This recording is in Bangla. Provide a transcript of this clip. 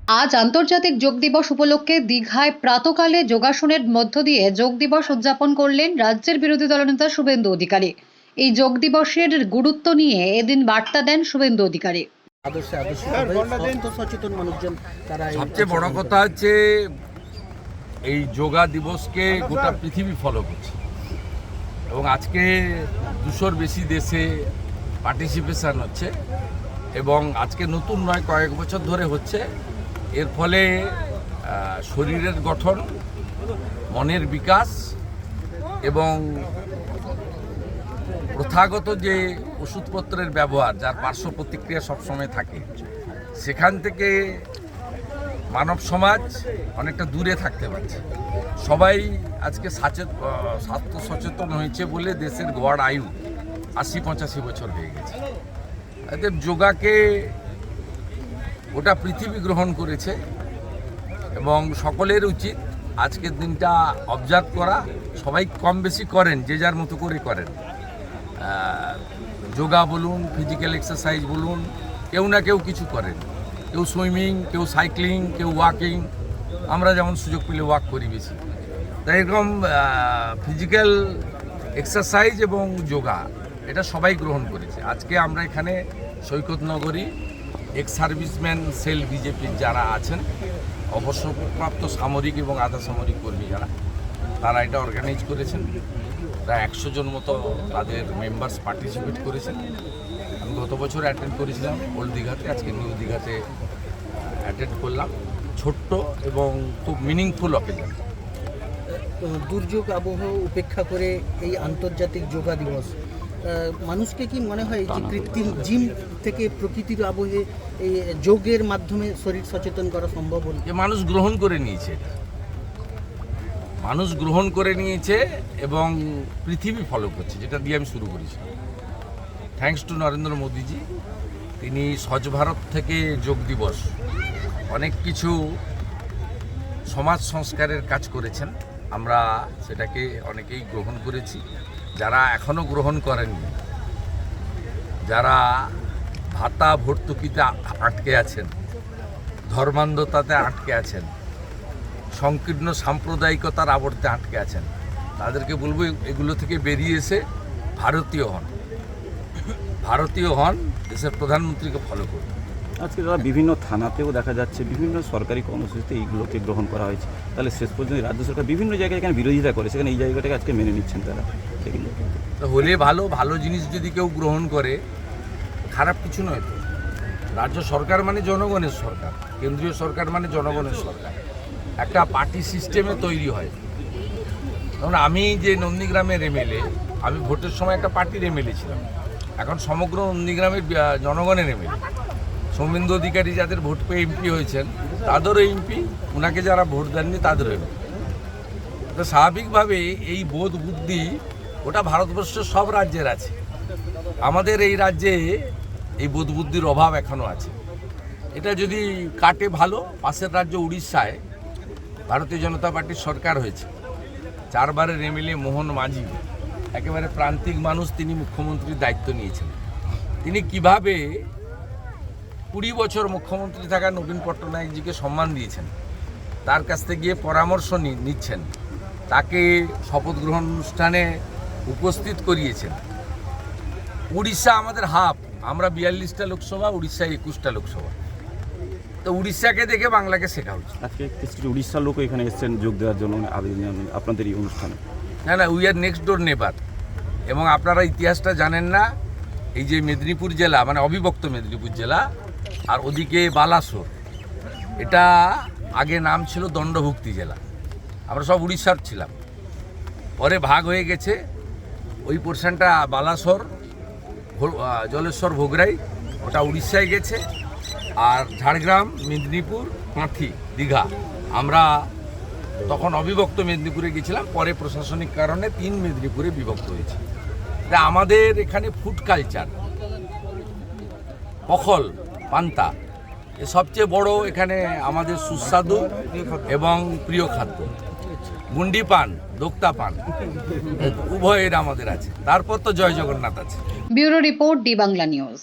আজ আন্তর্জাতিক যোগ দিবস উপলক্ষে দীঘায় প্রাতকালে যোগাসনের মধ্য দিয়ে যোগ দিবস উদযাপন করলেন রাজ্যের বিরোধী দলনেতা শুভেন্দু অধিকারী। এই যোগ দিবসের গুরুত্ব নিয়ে এদিন বার্তা দেন শুভেন্দু অধিকারী। সচেতন মানুষজন তারা সবচেয়ে বড় কথা হচ্ছে এই যোগা দিবসকে গোটা পৃথিবী ফলো করছে এবং আজকে 200-র বেশি দেশে পার্টিসিপেশন হচ্ছে এবং আজকে নতুন নয়, কয়েক বছর ধরে হচ্ছে। এর ফলে শরীরের গঠন, মনের বিকাশ এবং প্রথাগত যে ওষুধপত্রের ব্যবহার, যার পার্শ্ব প্রতিক্রিয়া সবসময় থাকে, সেখান থেকে মানব সমাজ অনেকটা দূরে থাকতে পারছে। সবাই আজকে স্বাস্থ্য সচেতন হয়েছে বলে দেশের গড় আয়ু 80-85 বছর হয়ে গেছে। এতে যোগাকে গোটা পৃথিবী গ্রহণ করেছে এবং সকলের উচিত আজকের দিনটা অবজার্ভ করা। সবাই কম বেশি করেন, যে যার মতো করে করেন। যোগা বলুন, ফিজিক্যাল এক্সারসাইজ বলুন, কেউ না কেউ কিছু করেন। কেউ সুইমিং, কেউ সাইক্লিং, কেউ ওয়াকিং। আমরা যেমন সুযোগ পেলে ওয়াক করি বেশি। তাই এরকম ফিজিক্যাল এক্সারসাইজ এবং যোগা এটা সবাই গ্রহণ করেছে। আজকে আমরা এখানে সৈকতনগরী এক্স সার্ভিসম্যান সেল বিজেপির যারা আছেন, অবসরপ্রাপ্ত সামরিক এবং আধা সামরিক কর্মী যারা, তারা এটা অর্গানাইজ করেছেন। প্রায় 100 জন মতো তাদের মেম্বার্স পার্টিসিপেট করেছেন। আমি গত বছর অ্যাটেন্ড করেছিলাম ওল্ড দীঘাতে, আজকে নিউ দীঘাতে অ্যাটেন্ড করলাম। ছোট্ট এবং খুব মিনিংফুল অকেশন। দুর্যোগ আবহাওয়া উপেক্ষা করে এই আন্তর্জাতিক যোগা দিবস, মানুষকে কি মনে হয় যে কৃত্রিম জিম থেকে প্রকৃতির আবহে এই যোগের মাধ্যমে শরীর সচেতন করা সম্ভব হল? যে মানুষ গ্রহণ করে নিয়েছে, মানুষ গ্রহণ করে নিয়েছে এবং পৃথিবী ফলো করছে, যেটা দিয়ে আমি শুরু করেছি। থ্যাঙ্কস টু নরেন্দ্র মোদীজি। তিনি স্বচ্ছ ভারত থেকে যোগ দিবস অনেক কিছু সমাজ সংস্কারের কাজ করেছেন। আমরা সেটাকে অনেকেই গ্রহণ করেছি। যারা এখনও গ্রহণ করেননি, যারা ভাতা ভর্তুকিতে আটকে আছেন, ধর্মান্ধতাতে আটকে আছেন, সংকীর্ণ সাম্প্রদায়িকতার আবর্তে আটকে আছেন, তাদেরকে বলবো এগুলো থেকে বেরিয়ে এসে ভারতীয় হন, ভারতীয় হন, দেশের প্রধানমন্ত্রীকে ফলো করুন। আজকে তারা বিভিন্ন থানাতেও দেখা যাচ্ছে, বিভিন্ন সরকারি কর্মসূচিতে এইগুলোকে গ্রহণ করা হয়েছে। তাহলে শেষ পর্যন্ত রাজ্য সরকার বিভিন্ন জায়গায় এখানে বিরোধিতা করে, সেখানে এই জায়গাটাকে আজকে মেনে নিচ্ছেন তারা। সেগুলো হলে ভালো, ভালো জিনিস যদি কেউ গ্রহণ করে খারাপ কিছু নয় তো। রাজ্য সরকার মানে জনগণের সরকার, কেন্দ্রীয় সরকার মানে জনগণের সরকার। একটা পার্টি সিস্টেমে তৈরি হয়। যেমন আমি যে নন্দীগ্রামের এমএলএ, আমি ভোটের সময় একটা পার্টির এমএলএ ছিলাম, এখন সমগ্র নন্দীগ্রামের জনগণের এমএলএ। শুভেন্দু অধিকারী যাদের ভোট পেয়ে এমপি হয়েছেন তাদেরও এমপি, ওনাকে যারা ভোট দেননি তাদেরও এমপি। তো স্বাভাবিকভাবে এই বোধ বুদ্ধি ওটা ভারতবর্ষের সব রাজ্যের আছে। আমাদের এই রাজ্যে এই বোধ বুদ্ধির অভাব এখনও আছে। এটা যদি কাটে ভালো। পাশের রাজ্য উড়িষ্যায় ভারতীয় জনতা পার্টির সরকার হয়েছে, 4 বারের এমএলএ মোহন মাঝি, একেবারে প্রান্তিক মানুষ, তিনি মুখ্যমন্ত্রীর দায়িত্ব নিয়েছেন। তিনি কিভাবে 20 বছর মুখ্যমন্ত্রী থাকা নবীন পট্টনায়কজিকে সম্মান দিয়েছেন, তার কাছ থেকে গিয়ে পরামর্শ নিচ্ছেন, তাকে শপথ গ্রহণ অনুষ্ঠানে উপস্থিত করিয়েছেন। উড়িষ্যা আমাদের হাফ, আমরা 42টা লোকসভা, উড়িষ্যায় 21টা লোকসভা। তো উড়িষ্যাকে দেখে বাংলাকে শেখা উচিত। আজকে কিছু উড়িষ্যার লোকও এখানে এসেছেন যোগ দেওয়ার জন্য আবেদন আপনাদের এই অনুষ্ঠানে। না, উই আর নেক্সট ডোর নেবার। এবং আপনারা ইতিহাসটা জানেন না, এই যে মেদিনীপুর জেলা, মানে অবিভক্ত মেদিনীপুর জেলা, আর ওদিকে বালাসোর, এটা আগে নাম ছিল দণ্ডভুক্তি জেলা। আমরা সব উড়িষ্যার ছিলাম, পরে ভাগ হয়ে গেছে। ওই পোর্শনটা বালাসোর, জলেশ্বর, ভোগরাই, ওটা উড়িষ্যায় গেছে। আর ঝাড়গ্রাম, মেদিনীপুর, কাঁথি, দীঘা, আমরা তখন অবিভক্ত মেদিনীপুরে গেছিলাম। পরে প্রশাসনিক কারণে 3 মেদিনীপুরে বিভক্ত হয়েছে। তা আমাদের এখানে ফুড কালচার, পখল, পান্তা, এ সবচেয়ে বড় এখানে আমাদের সুস্বাদু এবং প্রিয় খাদ্য। গুন্ডি পান, দোক্তা পান, উভয়ের আমাদের আছে। তারপর তো জয় জগন্নাথ আছে। Bureau report, D Bangla news.